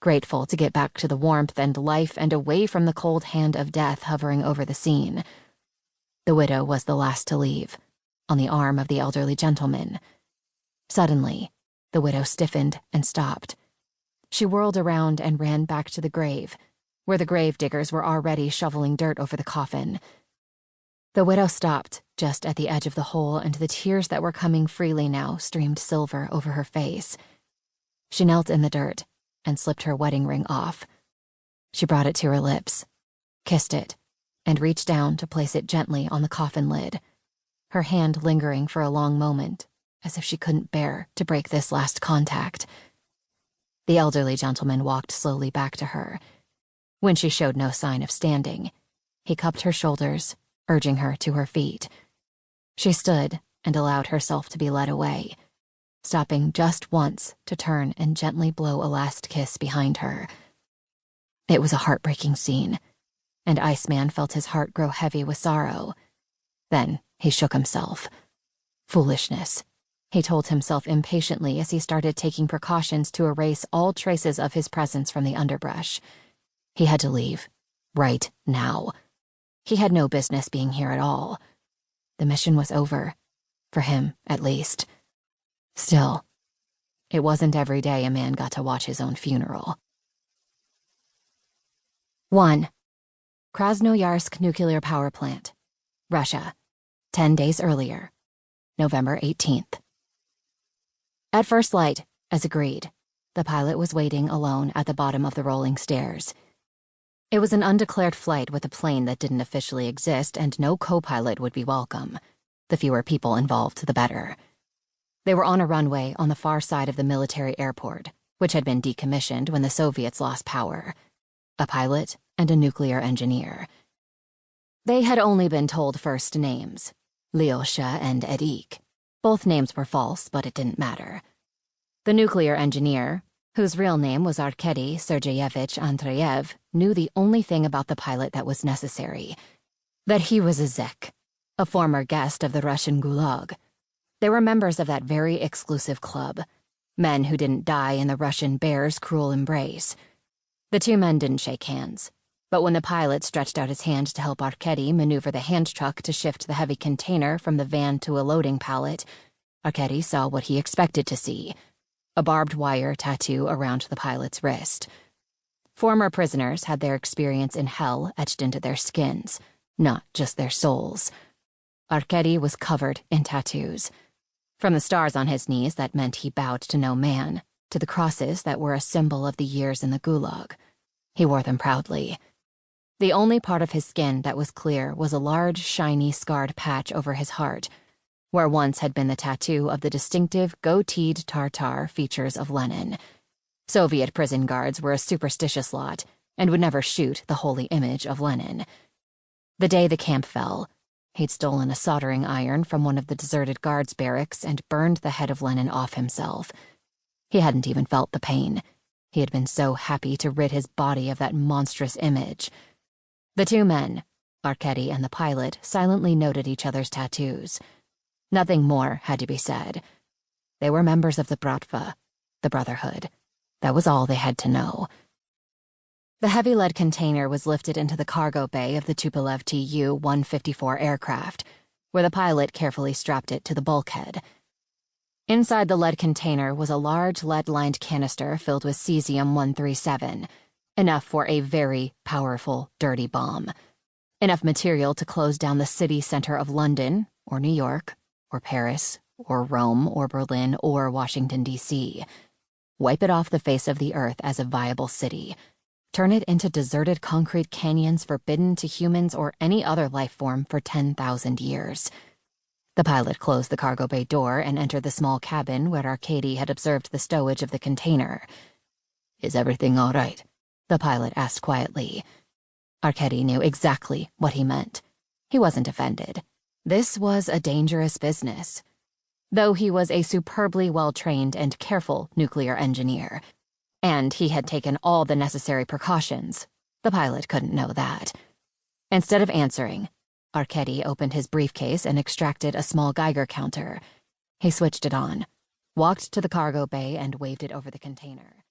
grateful to get back to the warmth and life and away from the cold hand of death hovering over the scene. The widow was the last to leave, on the arm of the elderly gentleman. Suddenly, the widow stiffened and stopped. She whirled around and ran back to the grave, where the grave diggers were already shoveling dirt over the coffin. The widow stopped just at the edge of the hole, and the tears that were coming freely now streamed silver over her face. She knelt in the dirt and slipped her wedding ring off. She brought it to her lips, kissed it, and reached down to place it gently on the coffin lid, her hand lingering for a long moment, as if she couldn't bear to break this last contact. The elderly gentleman walked slowly back to her. When she showed no sign of standing, he cupped her shoulders, urging her to her feet. She stood and allowed herself to be led away, stopping just once to turn and gently blow a last kiss behind her. It was a heartbreaking scene, and Iceman felt his heart grow heavy with sorrow. Then he shook himself. Foolishness, he told himself impatiently as he started taking precautions to erase all traces of his presence from the underbrush. He had to leave, right now. He had no business being here at all. The mission was over, for him at least. Still, it wasn't every day a man got to watch his own funeral. 1. Krasnoyarsk Nuclear Power Plant, Russia, 10 days earlier, November 18th. At first light, as agreed, the pilot was waiting alone at the bottom of the rolling stairs. It was an undeclared flight with a plane that didn't officially exist, and no co-pilot would be welcome. The fewer people involved, the better. They were on a runway on the far side of the military airport, which had been decommissioned when the Soviets lost power. A pilot and a nuclear engineer. They had only been told first names, Lyosha and Edik. Both names were false, but it didn't matter. The nuclear engineer, whose real name was Arkady Sergeyevich Andreyev, knew the only thing about the pilot that was necessary: that he was a Zek, a former guest of the Russian Gulag. They were members of that very exclusive club, men who didn't die in the Russian bear's cruel embrace. The two men didn't shake hands, but when the pilot stretched out his hand to help Arkady maneuver the hand truck to shift the heavy container from the van to a loading pallet, Arkady saw what he expected to see: a barbed wire tattoo around the pilot's wrist. Former prisoners had their experience in hell etched into their skins, not just their souls. Arkady was covered in tattoos. From the stars on his knees that meant he bowed to no man, to the crosses that were a symbol of the years in the Gulag. He wore them proudly. The only part of his skin that was clear was a large, shiny, scarred patch over his heart, where once had been the tattoo of the distinctive goateed Tartar features of Lenin. Soviet prison guards were a superstitious lot and would never shoot the holy image of Lenin. The day the camp fell, he'd stolen a soldering iron from one of the deserted guards' barracks and burned the head of Lenin off himself. He hadn't even felt the pain. He had been so happy to rid his body of that monstrous image. The two men, Arkady and the pilot, silently noted each other's tattoos. Nothing more had to be said. They were members of the Bratva, the Brotherhood. That was all they had to know. The heavy lead container was lifted into the cargo bay of the Tupolev Tu-154 aircraft, where the pilot carefully strapped it to the bulkhead. Inside the lead container was a large lead-lined canister filled with cesium-137, enough for a very powerful, dirty bomb. Enough material to close down the city center of London, or New York, or Paris, or Rome, or Berlin, or Washington, D.C. Wipe it off the face of the earth as a viable city. Turn it into deserted concrete canyons forbidden to humans or any other life form for 10,000 years. The pilot closed the cargo bay door and entered the small cabin where Arkady had observed the stowage of the container. "Is everything all right?" the pilot asked quietly. Arkady knew exactly what he meant. He wasn't offended. This was a dangerous business. Though he was a superbly well-trained and careful nuclear engineer, and he had taken all the necessary precautions, the pilot couldn't know that. Instead of answering, Arkady opened his briefcase and extracted a small Geiger counter. He switched it on, walked to the cargo bay, and waved it over the container.